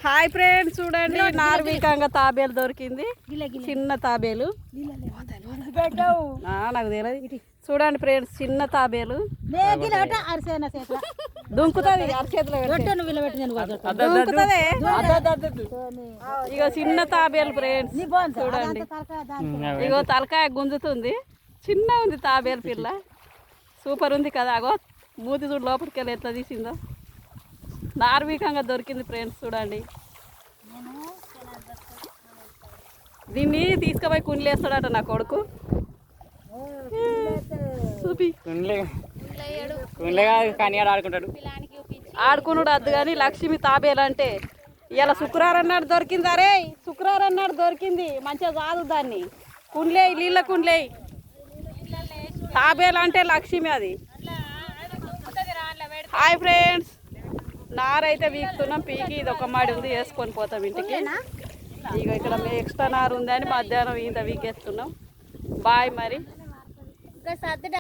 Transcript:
Hi friends, చూడండి నార్వికంగా తాబేలు దొరికింది. చిన్న తాబేలు నాకు తెలియదు. చూడండి ఫ్రెండ్స్, చిన్న తాబేలు దుంకుతుంది ఇక చిన్న తాబేలు ఫ్రెండ్స్ చూడండి. ఇగో తలకాయ గుంజుతుంది. చిన్న ఉంది తాబేలు పిల్ల, సూపర్ ఉంది కదా. అగో మూతి చూడు లోపలికి వెళ్ళి ఎట్లా తీసిందో. నార్వికంగా దొరికింది ఫ్రెండ్స్ చూడండి. దీన్ని తీసుకుపోయి కుండ్లేస్తాడట నా కొడుకు. చూపి ఆడుకున్నాడు అద్దు కానీ లక్ష్మి తాబేలు అంటే ఇలా శుక్రవారం నాడు దొరికింది. అరే శుక్రవారం నాడు దొరికింది, మంచిగా కాదు దాన్ని. కుండ్లేయి, నీళ్ళ కుండ్లేయి. తాబేలు అంటే లక్ష్మి అది. హాయ్ ఫ్రెండ్స్, నారైతే వీకుతున్నాం. పీకి ఇది ఒక మాడి ఉంది, వేసుకొని పోతాం ఇంటికి. ఇక ఇక్కడ ఎక్స్ట్రా నారు ఉందని మధ్యాహ్నం ఇంత వీకేస్తున్నాం. బాయ్ మరి.